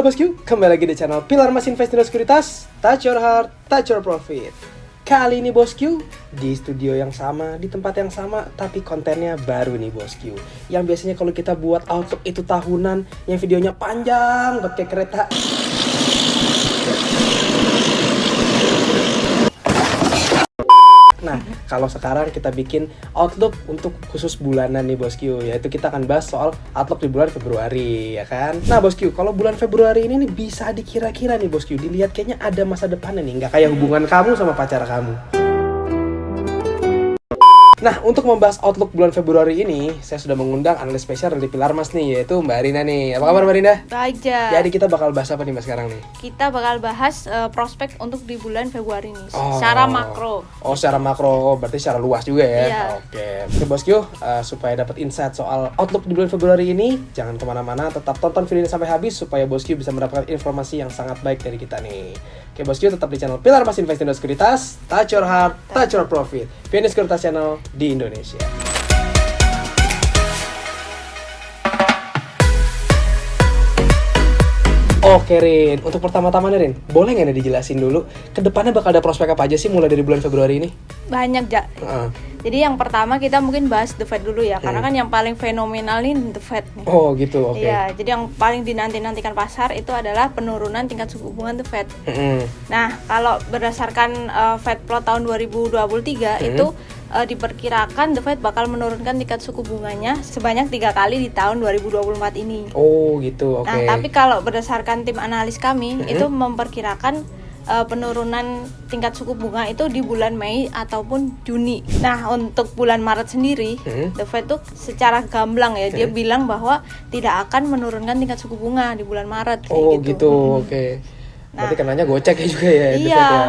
Halo bosku, kembali lagi di channel Pilar Mas Investindo Sekuritas. Touch your heart, touch your profit. Kali ini bosku, di studio yang sama, di tempat yang sama, tapi kontennya baru nih bosku. Yang biasanya kalau kita buat outlook itu tahunan, yang videonya panjang buat kayak kereta. Nah, kalau sekarang kita bikin outlook untuk khusus bulanan nih bosku, yaitu kita akan bahas soal outlook di bulan Februari, ya kan? Nah bosku, kalau bulan Februari ini nih bisa dikira-kira nih bosku, dilihat kayaknya ada masa depannya nih, nggak kayak hubungan kamu sama pacar kamu. Nah, untuk membahas outlook bulan Februari ini, saya sudah mengundang analis spesial dari Pilar Mas nih, yaitu Mbak Rina nih. Apa kabar Mbak Rina? Baik aja. Jadi kita bakal bahas apa nih Mbak sekarang nih? Kita bakal bahas prospek untuk di bulan Februari ini, secara makro. Oh, secara makro, berarti secara luas juga ya? Iya. Oke bosku, supaya dapat insight soal outlook di bulan Februari ini, jangan kemana-mana, tetap tonton video ini sampai habis, supaya bosku bisa mendapatkan informasi yang sangat baik dari kita nih. Oke bosku, tetap di channel Pilar Mas Investindo Sekuritas, touch your heart, touch your profit. Pionier Sekuritas Channel di Indonesia. Oke Rin, untuk pertama-tama nih Rin, boleh nggak nih dijelasin dulu kedepannya bakal ada prospek apa aja sih mulai dari bulan Februari ini? Banyak, Ja. Jadi yang pertama kita mungkin bahas The Fed dulu ya, karena kan yang paling fenomenal nih The Fed nih. Oh gitu, oke. Iya, jadi yang paling dinanti-nantikan pasar itu adalah penurunan tingkat suku bunga The Fed. Nah, kalau berdasarkan Fed Plot tahun 2023 itu diperkirakan The Fed bakal menurunkan tingkat suku bunganya sebanyak 3 kali di tahun 2024 ini. Oh gitu, oke. Nah, tapi kalau berdasarkan tim analis kami itu memperkirakan penurunan tingkat suku bunga itu di bulan Mei ataupun Juni. Nah, untuk bulan Maret sendiri, The Fed tuh secara gamblang ya, dia bilang bahwa tidak akan menurunkan tingkat suku bunga di bulan Maret. Oh gitu, oke. Berarti kenanya gocek ya juga ya, The Fed Iya. ya.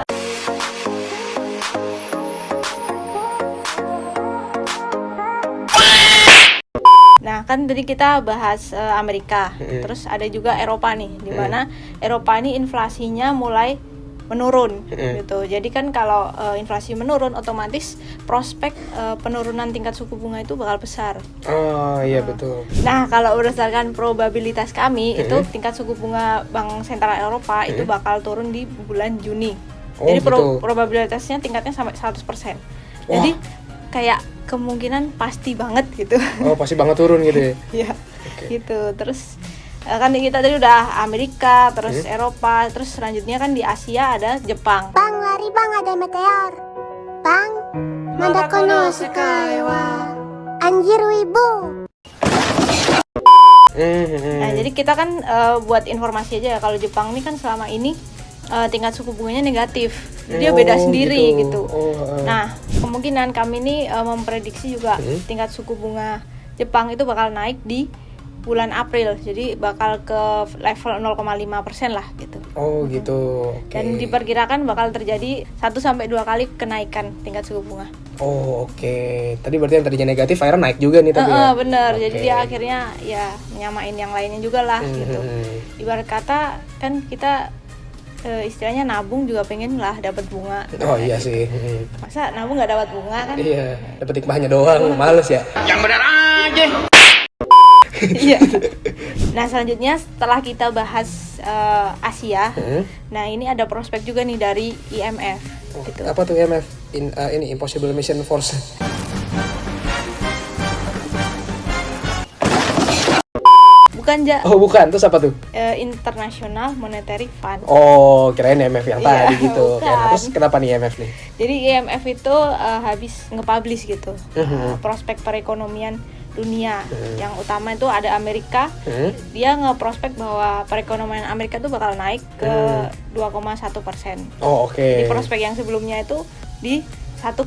Nah, kan tadi kita bahas Amerika, terus ada juga Eropa nih, di mana Eropa ini inflasinya mulai menurun gitu. Jadi kan kalau inflasi menurun, otomatis prospek penurunan tingkat suku bunga itu bakal besar. Oh iya betul. Nah, kalau berdasarkan probabilitas kami itu tingkat suku bunga Bank Sentral Eropa itu bakal turun di bulan Juni. Oh, jadi gitu. probabilitasnya tingkatnya sampai 100%. Jadi kayak kemungkinan pasti banget gitu. Oh pasti banget turun gitu ya? Iya, gitu. Terus kan kita tadi udah Amerika, terus Eropa, terus selanjutnya kan di Asia ada Jepang. Bang, lari bang, ada meteor. Bang, Madako no Sekai wa Anjir Wibu. Nah, jadi kita kan buat informasi aja ya, kalau Jepang ini kan selama ini tingkat suku bunganya negatif. Dia beda sendiri gitu. Nah, kemungkinan kami ini memprediksi juga tingkat suku bunga Jepang itu bakal naik di bulan April. Jadi bakal ke level 0,5% lah gitu. Oh gitu. Okay. Dan diperkirakan bakal terjadi 1-2 kali kenaikan tingkat suku bunga. Oh oke. Tadi berarti yang tadinya negatif akhirnya naik juga nih tapi ya? Bener. Jadi dia akhirnya ya menyamain yang lainnya juga lah gitu. Ibarat kata kan kita istilahnya nabung juga pengen lah dapat bunga. Oh iya sih. Masa nabung nggak dapat bunga kan? Iya, dapat hikmahnya doang, males ya. Yang benar aja. Iya. Nah, selanjutnya setelah kita bahas Asia, nah ini ada prospek juga nih dari IMF. Gitu. Apa tuh IMF? Ini Impossible Mission Force. Bukan, Ja. Oh bukan, terus apa tuh? International Monetary Fund. Oh kirain IMF yang tadi gitu. Bukan. Nah, terus kenapa nih IMF nih? Jadi IMF itu habis nge-publish gitu prospek perekonomian dunia. Yang utama itu ada Amerika. Dia nge-prospek bahwa perekonomian Amerika itu bakal naik ke 2,1%. Oh oke. Jadi prospek yang sebelumnya itu di 1,5%.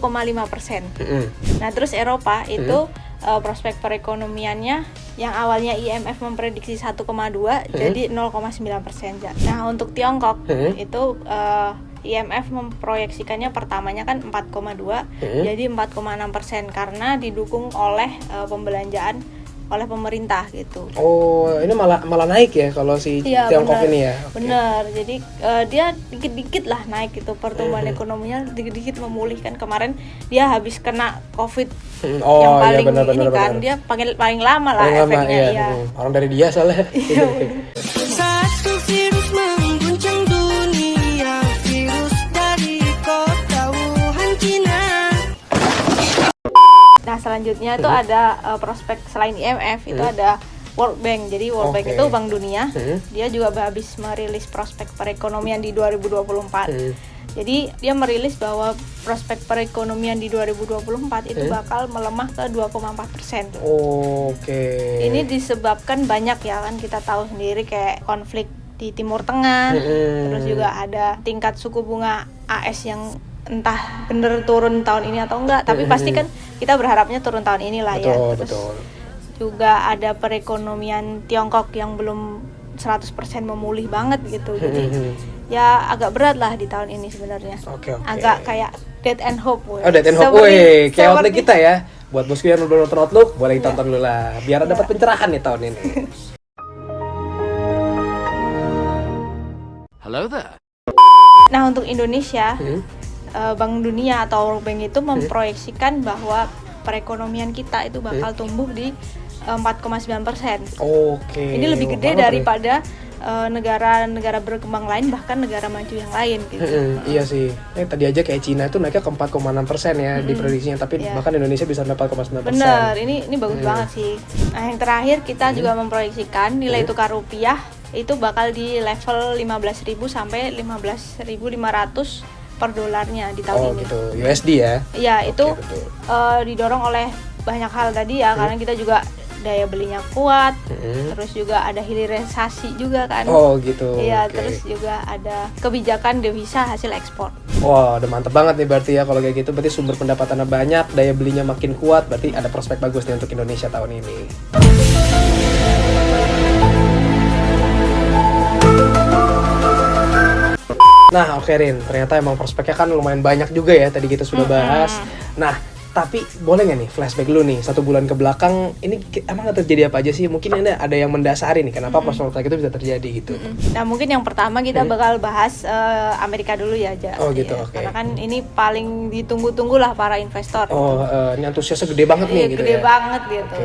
Nah, terus Eropa itu prospek perekonomiannya yang awalnya IMF memprediksi 1,2 jadi 0,9%. Nah, untuk Tiongkok itu IMF memproyeksikannya pertamanya kan 4,2 jadi 4,6% karena didukung oleh pembelanjaan oleh pemerintah gitu. Oh, ini malah naik ya kalau si Tiongkok ini ya. Okay. Bener. Jadi dia dikit-dikit lah naik gitu, pertumbuhan ekonominya dikit-dikit memulihkan. Kemarin dia habis kena COVID yang paling bener. Dia paling lama lah efeknya. Iya. Orang dari dia soalnya. Satu virus mengguncang dunia, virus dari kota Wuhan, Cina. Nah selanjutnya itu ada prospek selain IMF itu ada World Bank. Jadi World Bank itu Bank Dunia. Dia juga habis merilis prospek perekonomian di 2024. Jadi dia merilis bahwa prospek perekonomian di 2024 itu bakal melemah ke 2,4%. Oke. Ini disebabkan banyak ya kan, kita tahu sendiri kayak konflik di Timur Tengah, terus juga ada tingkat suku bunga AS yang entah bener turun tahun ini atau enggak, tapi pasti kan kita berharapnya turun tahun ini lah ya. Terus juga ada perekonomian Tiongkok yang belum 100% memulih banget gitu. Jadi ya agak berat lah di tahun ini sebenarnya. Agak kayak dead and hope. Dead and hope, kayak outlook kita ya. Buat bosku yang udah nonton Outlook, boleh ditonton dulu lah, biar dapat pencerahan nih tahun ini. Hello there. Nah untuk Indonesia, Bank Dunia atau World Bank itu memproyeksikan bahwa perekonomian kita itu bakal tumbuh di 4,9%. Ini lebih gede daripada negara-negara berkembang lain, bahkan negara maju yang lain gitu. Iya sih. Tadi aja kayak Cina itu naiknya ke 4,6% ya di prediksinya, tapi bahkan Indonesia bisa 4,9%. Bener, ini bagus banget sih. Nah yang terakhir kita juga memproyeksikan nilai tukar rupiah itu bakal di level 15.000 sampai 15.500 per dolarnya di tahun ini. Gitu. USD ya? Iya, itu didorong oleh banyak hal tadi ya, karena kita juga daya belinya kuat, terus juga ada hilirisasi juga kan. Gitu. Iya, terus juga ada kebijakan devisa hasil ekspor. Wah, udah mantep banget nih berarti ya kalau kayak gitu. Berarti sumber pendapatannya banyak, daya belinya makin kuat, berarti ada prospek bagus nih untuk Indonesia tahun ini. Nah, oke Rin, ternyata emang prospeknya kan lumayan banyak juga ya, tadi kita sudah bahas. Nah, tapi boleh nggak nih flashback dulu nih 1 bulan ke belakang, ini emang terjadi apa aja sih? Mungkin ada yang mendasari nih kenapa prospek itu bisa terjadi gitu. Nah mungkin yang pertama kita bakal bahas Amerika dulu ya aja. Gitu, ya. oke. Karena kan ini paling ditunggu-tunggu lah para investor. Ini antusiasnya gede banget nih gitu gede ya. banget gitu.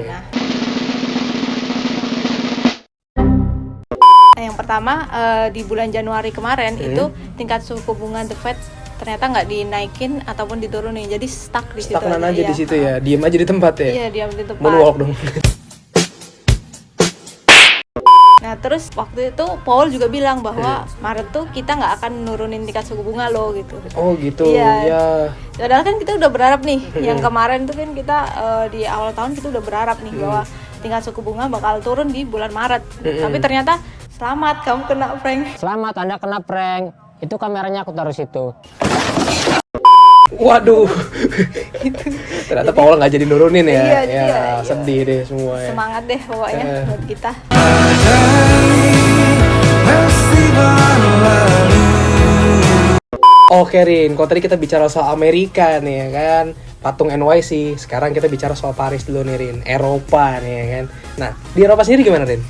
Nah yang pertama di bulan Januari kemarin itu tingkat suku bunga The Fed ternyata nggak dinaikin ataupun diturunin, jadi stuck di situ. Stagnan aja di situ ya, diem aja di tempat ya. Iya, diam di tempat. Moonwalk dong. Nah terus waktu itu Paul juga bilang bahwa Maret tuh kita nggak akan nurunin tingkat suku bunga loh gitu. Gitu. Iya. Ya. Padahal kan kita udah berharap nih, yang kemarin tuh kan kita di awal tahun kita udah berharap nih bahwa tingkat suku bunga bakal turun di bulan Maret. Tapi ternyata selamat, kamu kena prank. Selamat, Anda kena prank. Itu kameranya aku taruh situ. Waduh. Ternyata Paul nggak jadi nurunin ya. Iya. Sedih deh semua ya. Semangat deh pokoknya buat kita. Oke Rin, kalau tadi kita bicara soal Amerika nih ya kan, patung NYC. Sekarang kita bicara soal Paris dulu nih Rin, Eropa nih ya kan. Nah, di Eropa sendiri gimana Rin?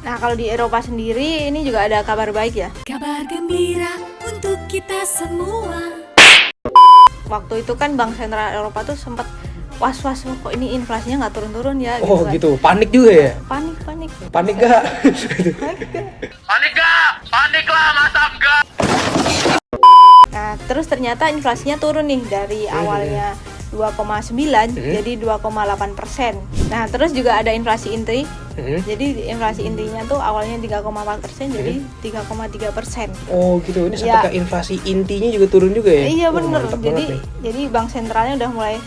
Nah kalau di Eropa sendiri ini juga ada kabar baik ya. Kabar gembira untuk kita semua. Waktu itu kan Bank Sentral Eropa tuh sempat was-was, kok ini inflasinya nggak turun-turun ya. Gitu, panik juga ya? Panik Panik gak? Panik lah, masa enggak? Nah terus ternyata inflasinya turun nih dari awalnya 2,9 jadi 2,8%. Nah terus juga ada inflasi inti. Jadi inflasi intinya tuh awalnya 3,4% jadi 3,3%. Gitu. Ini sampai ke inflasi intinya juga turun juga ya? Iya bener. Jadi bank sentralnya udah mulai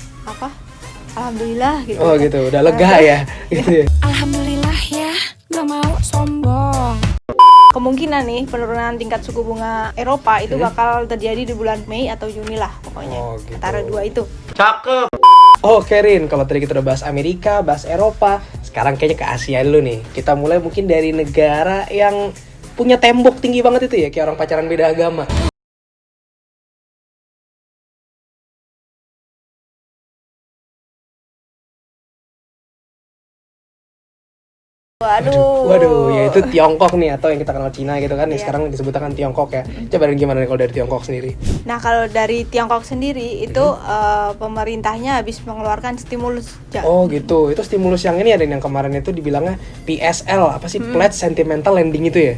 alhamdulillah gitu. Gitu. Udah lega ya. Gitu ya. Alhamdulillah ya, gak mau sombong. Kemungkinan nih penurunan tingkat suku bunga Eropa itu bakal terjadi di bulan Mei atau Juni lah pokoknya. Gitu. Antara dua itu. Cakep. Oke Rin, kalau tadi kita udah bahas Amerika, bahas Eropa, sekarang kayaknya ke Asia dulu nih. Kita mulai mungkin dari negara yang punya tembok tinggi banget itu ya, kayak orang pacaran beda agama. Waduh, ya itu Tiongkok nih atau yang kita kenal Cina gitu kan, Iya. sekarang disebutkan Tiongkok ya. Coba gimana nih kalau dari Tiongkok sendiri? Nah, kalau dari Tiongkok sendiri itu pemerintahnya habis mengeluarkan stimulus. Oh gitu, itu stimulus yang ini ada yang kemarin itu dibilangnya PSL, apa sih, Pledge Sentimental Lending itu ya?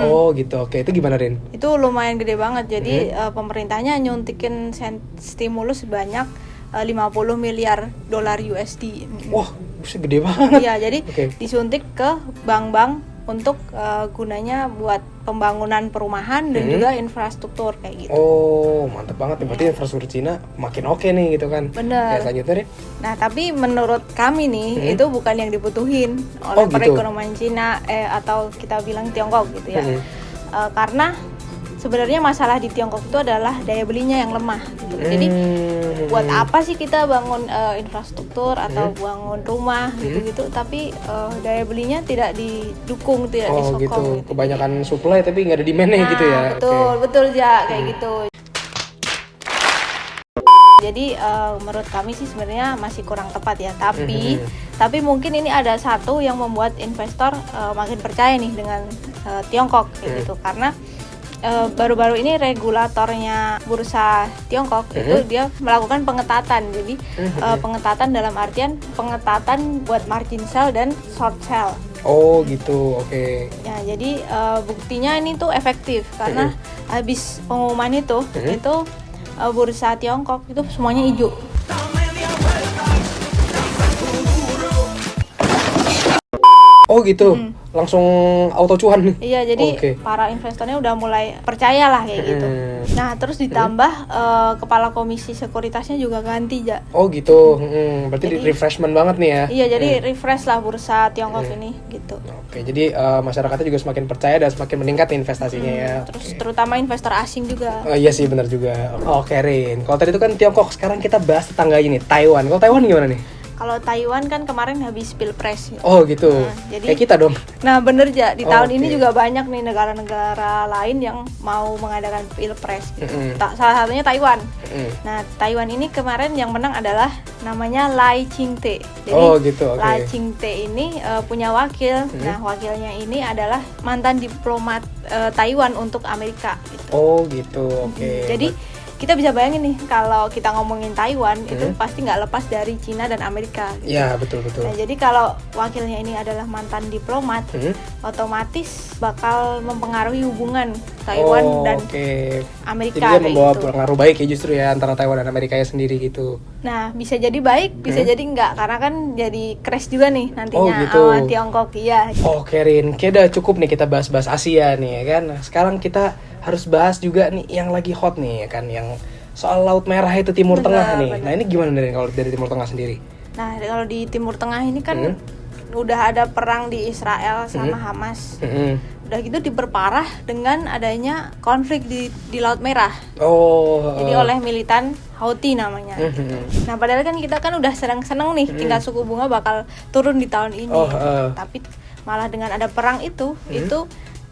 Oh gitu, oke, itu gimana Rin? Itu lumayan gede banget. Jadi pemerintahnya nyuntikin stimulus sebanyak 50 miliar dolar USD. Wah, buset gede banget. Iya, jadi Oke. disuntik ke bank-bank untuk gunanya buat pembangunan perumahan dan juga infrastruktur kayak gitu. Oh, mantep banget nih, berarti infrastruktur Cina makin oke nih gitu kan. Bener. Ya, selanjutnya Rin? Nah, tapi menurut kami nih itu bukan yang dibutuhin oleh Oh, gitu. perekonomian Cina atau kita bilang Tiongkok gitu ya. Karena sebenarnya masalah di Tiongkok itu adalah daya belinya yang lemah gitu. Jadi buat apa sih kita bangun infrastruktur atau bangun rumah gitu-gitu tapi daya belinya tidak didukung, tidak Oh disokong gitu, gitu. kebanyakan supply tapi nggak ada demand-nya Nah, gitu ya. betul, Oke. betul ya kayak gitu. Jadi menurut kami sih sebenarnya masih kurang tepat ya, tapi mungkin ini ada satu yang membuat investor makin percaya nih dengan Tiongkok kayak gitu, karena baru-baru ini regulatornya bursa Tiongkok itu dia melakukan pengetatan. Jadi pengetatan dalam artian pengetatan buat margin sell dan short sell. Oh gitu, oke. Ya, jadi buktinya ini tuh efektif karena habis pengumuman itu bursa Tiongkok itu semuanya hijau. Oh gitu, langsung auto cuan nih. Iya, jadi Oke. para investornya udah mulai percaya lah kayak gitu. Nah, terus ditambah kepala komisi sekuritasnya juga ganti, Ja. Oh gitu, berarti Jadi- refreshment banget nih ya. Iya, jadi refresh lah bursa Tiongkok ini gitu. Oke, jadi masyarakatnya juga semakin percaya dan semakin meningkat investasinya ya. Terus terutama investor asing juga. Oh iya sih, benar juga. Oke Rin, kalau tadi itu kan Tiongkok, sekarang kita bahas tetangganya nih, Taiwan. Kalau Taiwan gimana nih? Kalau Taiwan kan kemarin habis pilpres. Oh gitu, jadi- kayak kita dong. Nah, bener, Ja, di Oh, tahun oke. ini juga banyak nih negara-negara lain yang mau mengadakan pilpres. Salah satunya Taiwan. Nah, Taiwan ini kemarin yang menang adalah namanya Lai Ching-te. Jadi Oh, gitu, oke. Lai Ching-te ini punya wakil. Nah, wakilnya ini adalah mantan diplomat Taiwan untuk Amerika gitu. Oh gitu, oke. Jadi kita bisa bayangin nih kalau kita ngomongin Taiwan itu pasti nggak lepas dari Cina dan Amerika. Gitu. Ya betul. Nah, jadi kalau wakilnya ini adalah mantan diplomat, otomatis bakal mempengaruhi hubungan Taiwan dan oke. Amerika. Jadi dia kayak membawa gitu. pengaruh baik ya justru ya antara Taiwan dan Amerika ya sendiri gitu. Nah, bisa jadi baik, bisa jadi enggak, karena kan jadi crash juga nih nantinya Oh, gitu. sama Tiongkok. Iya. Oke Rin, kayaknya udah cukup nih kita bahas-bahas Asia nih ya kan. Nah, sekarang kita harus bahas juga nih yang lagi hot nih ya kan, yang soal Laut Merah itu Timur Benar, Tengah nih. benar. Nah ini gimana nih kalau dari Timur Tengah sendiri? Nah, kalau di Timur Tengah ini kan udah ada perang di Israel sama Hamas. Udah gitu diperparah dengan adanya konflik di Laut Merah. Oh. Jadi oleh militan Houthi namanya. Nah, padahal kan kita kan udah seneng-seneng nih tingkat suku bunga bakal turun di tahun ini. Oh, Tapi malah dengan ada perang itu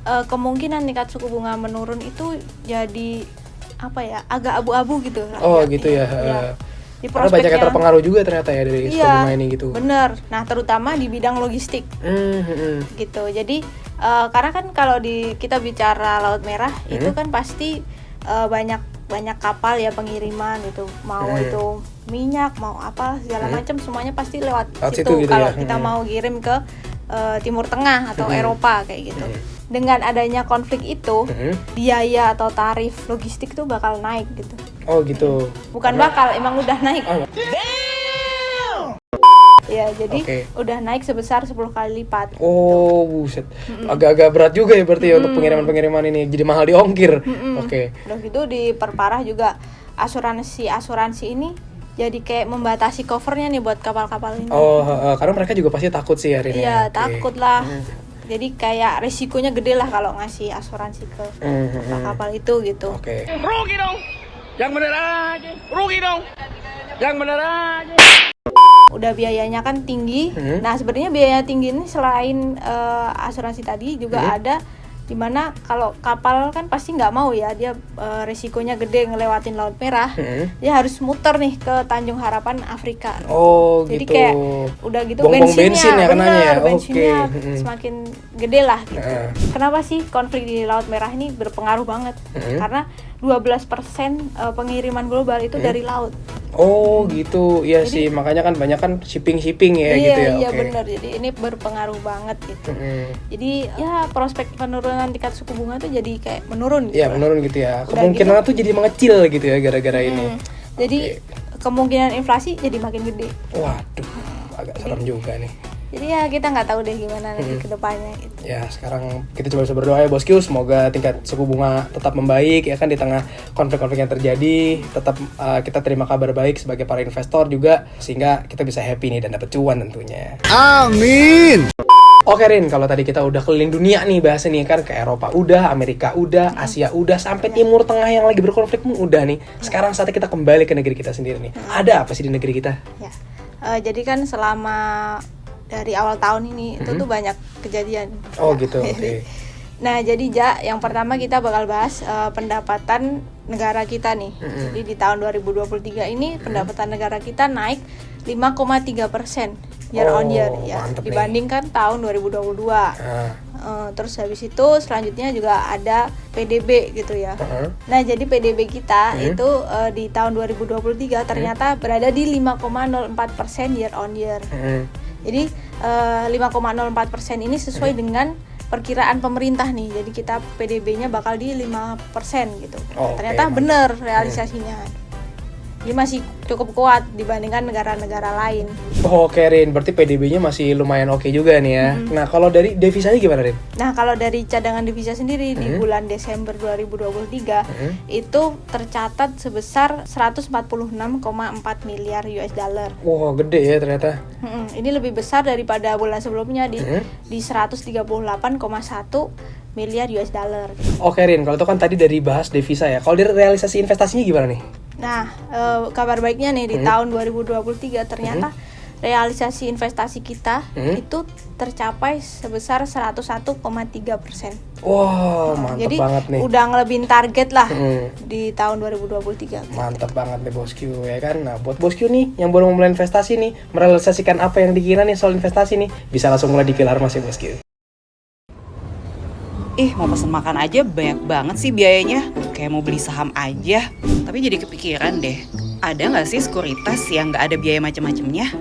kemungkinan tingkat suku bunga menurun itu jadi apa ya, agak abu-abu gitu. Oh, gitu ya. Di Karena banyak yang terpengaruh juga ternyata ya dari suku Iya, bunga ini gitu. bener. Nah, terutama di bidang logistik gitu. Jadi karena kan kalau kita bicara Laut Merah itu kan pasti banyak kapal ya pengiriman gitu, mau itu minyak, mau apa segala macam semuanya pasti lewat situ situ gitu kalau ya. kita mau kirim ke Timur Tengah atau Eropa kayak gitu. Dengan adanya konflik itu, biaya atau tarif logistik itu bakal naik gitu. Oh gitu. Bukan bakal, emang udah naik. Oh. Ya, jadi Oke. udah naik sebesar 10 kali lipat. Oh, buset. Agak-agak berat juga ya berarti ya untuk pengiriman-pengiriman ini. Jadi mahal di ongkir. Oke. Udah gitu diperparah juga asuransi ini jadi kayak membatasi covernya nih buat kapal-kapal ini. Oh, karena mereka juga pasti takut sih hari ini. Iya, Oke. takut lah. Jadi kayak risikonya gede lah kalau ngasih asuransi ke kapal itu gitu. Oke. Rugi dong. Yang bener aja. Rugi dong. Yang bener aja. Udah biayanya kan tinggi. Nah, sebenarnya biaya tinggi ini selain asuransi tadi juga ada Dimana kalau kapal kan pasti nggak mau ya, dia resikonya gede ngelewatin Laut Merah, dia harus muter nih ke Tanjung Harapan Afrika. Oh jadi gitu. kayak udah gitu Buang-buang bensin ya kenanya ya. bensinnya Oke. semakin gede lah gitu. Kenapa sih konflik di Laut Merah ini berpengaruh banget? Karena 12% pengiriman global itu dari laut. Oh gitu, iya sih, makanya kan banyak kan shipping ya gitu ya. Iya Oke. benar, jadi ini berpengaruh banget gitu. Jadi ya prospek penurunan tingkat suku bunga tuh jadi kayak menurun gitu. Iya menurun gitu ya, Udah kemungkinan gitu, tuh jadi mengecil gitu ya gara-gara ini. Jadi kemungkinan inflasi jadi makin gede. Waduh, agak serem juga nih. Jadi ya kita nggak tahu deh gimana nanti ke depannya gitu. Ya sekarang kita coba bisa berdoa ya bosku, semoga tingkat suku bunga tetap membaik ya kan di tengah konflik-konflik yang terjadi. Tetap kita terima kabar baik sebagai para investor juga, sehingga kita bisa happy nih dan dapat cuan tentunya. Amin. Oke Rin, kalau tadi kita udah keliling dunia nih bahasa nih kan, ke Eropa udah, Amerika udah, Asia udah, sampai Timur Tengah yang lagi berkonflik pun udah nih. Sekarang saatnya kita kembali ke negeri kita sendiri nih. Ada apa sih di negeri kita? Ya, jadi kan selama dari awal tahun ini itu tuh banyak kejadian. Oh gitu, oke. Nah jadi yang pertama kita bakal bahas pendapatan negara kita nih. Jadi di tahun 2023 ini pendapatan negara kita naik 5,3% year on year ya, dibandingkan tahun 2022. Terus habis itu selanjutnya juga ada PDB gitu ya. Nah jadi PDB kita itu di tahun 2023 ternyata berada di 5,04% year on year. Jadi 5,04% ini sesuai dengan perkiraan pemerintah nih. Jadi kita PDB-nya bakal di 5% gitu. Ternyata bener realisasinya. Jadi masih cukup kuat dibandingkan negara-negara lain. Oh oke Rin, berarti PDB-nya masih lumayan oke juga nih ya. Nah kalau dari devisanya gimana Rin? Nah kalau dari cadangan devisa sendiri di bulan Desember 2023 itu tercatat sebesar 146,4 miliar US dollar. Wah gede ya ternyata. Ini lebih besar daripada bulan sebelumnya di 138,1 miliar US dollar. Oke Rin, kalau itu kan tadi dari bahas devisa ya. Kalau dari realisasi investasinya gimana nih? Nah, kabar baiknya nih di tahun 2023 ternyata realisasi investasi kita itu tercapai sebesar 101,3%. Wow, mantap Jadi banget nih. udah ngelebihin target lah di tahun 2023. Mantap banget nih bosku ya kan. Nah buat bosku nih yang baru memulai investasi nih, merealisasikan apa yang dikira nih soal investasi nih, bisa langsung mulai di Pilar Mas ya bosku. Mau pesen makan aja banyak banget sih biayanya. Kayak mau beli saham aja. Tapi jadi kepikiran deh, ada nggak sih sekuritas yang nggak ada biaya macam-macamnya?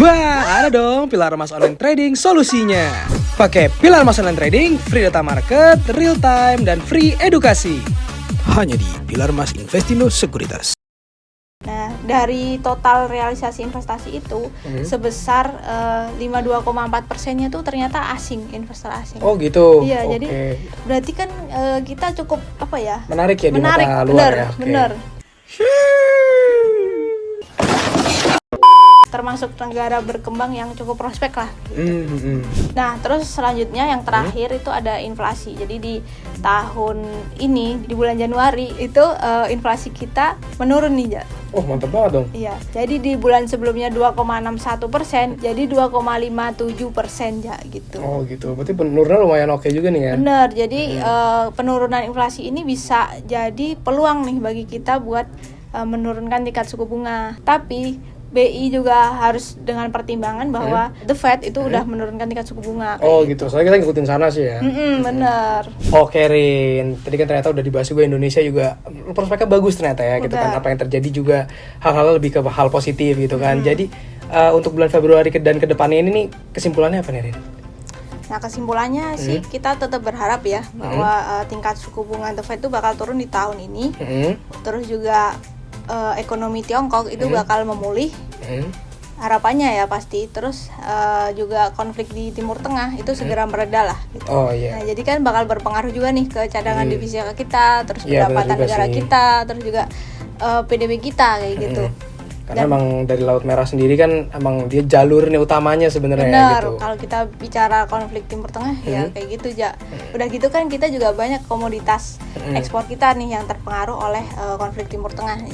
Wah, ada dong Pilar Mas Online Trading solusinya. Pakai Pilar Mas Online Trading, free data market, real time, dan free edukasi. Hanya di Pilar Mas Investindo Sekuritas. Nah, dari total realisasi investasi itu sebesar 52,4%-nya tuh ternyata asing, investor asing. Oh gitu. Iya, Oke. jadi berarti kan kita cukup apa ya? Menarik ya di Menarik, mata luar ya. Oke. bener. Termasuk negara berkembang yang cukup prospek lah. Nah, terus selanjutnya yang terakhir itu ada inflasi. Jadi di tahun ini di bulan Januari itu inflasi kita menurun nih, Ja. Oh mantap banget dong. Iya, jadi di bulan sebelumnya 2,61%, jadi 2,57% ya gitu. Oh gitu, berarti penurunannya lumayan oke juga nih ya. Bener, jadi penurunan inflasi ini bisa jadi peluang nih bagi kita buat menurunkan tingkat suku bunga. Tapi BI juga harus dengan pertimbangan bahwa The Fed itu udah menurunkan tingkat suku bunga. Oh gitu, soalnya kita ngikutin sana sih ya. Bener. Oke Rin, tadi kan ternyata udah dibahas juga Indonesia juga prospeknya bagus ternyata ya gitu kan. Apa yang terjadi juga hal-hal lebih ke hal positif gitu kan. Jadi untuk bulan Februari dan ke depannya ini nih kesimpulannya apa nih Rin? Nah kesimpulannya sih kita tetap berharap ya bahwa tingkat suku bunga The Fed itu bakal turun di tahun ini. Terus juga ekonomi Tiongkok itu bakal memulih. Harapannya ya pasti. Terus juga konflik di Timur Tengah itu segera mereda lah gitu. Oh iya. Nah jadi kan bakal berpengaruh juga nih ke cadangan devisa kita, terus pendapatan negara sih. kita, terus juga PDB kita kayak gitu. Karena emang dari Laut Merah sendiri kan emang dia jalurnya utamanya sebenarnya Benar, gitu. kalau kita bicara konflik Timur Tengah ya kayak gitu Ja. Udah gitu kan kita juga banyak komoditas ekspor kita nih yang terpengaruh oleh konflik Timur Tengah.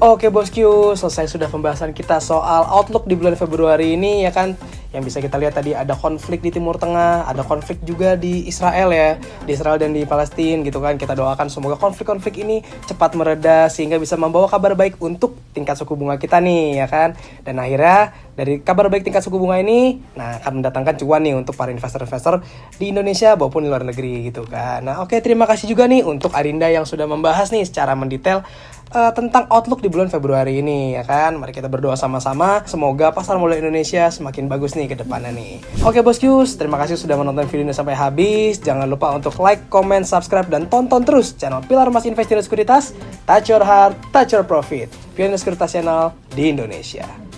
Oke bosku, selesai sudah pembahasan kita soal outlook di bulan Februari ini ya kan. Yang bisa kita lihat tadi ada konflik di Timur Tengah, ada konflik juga di Israel ya, di Israel dan di Palestina gitu kan. Kita doakan semoga konflik-konflik ini cepat mereda sehingga bisa membawa kabar baik untuk tingkat suku bunga kita nih ya kan. Dan akhirnya dari kabar baik tingkat suku bunga ini, nah akan mendatangkan cuan nih untuk para investor-investor di Indonesia maupun di luar negeri gitu kan. Nah oke, terima kasih juga nih untuk Arinda yang sudah membahas nih secara mendetail tentang outlook di bulan Februari ini ya kan. Mari kita berdoa sama-sama semoga pasar modal Indonesia semakin bagus nih ke depannya nih. Oke boskus, terima kasih sudah menonton video ini sampai habis. Jangan lupa untuk like, comment, subscribe dan tonton terus channel Pilar Mas Investasi Sekuritas. Touch your heart, touch your profit. Pionir Sekuritas Channel di Indonesia.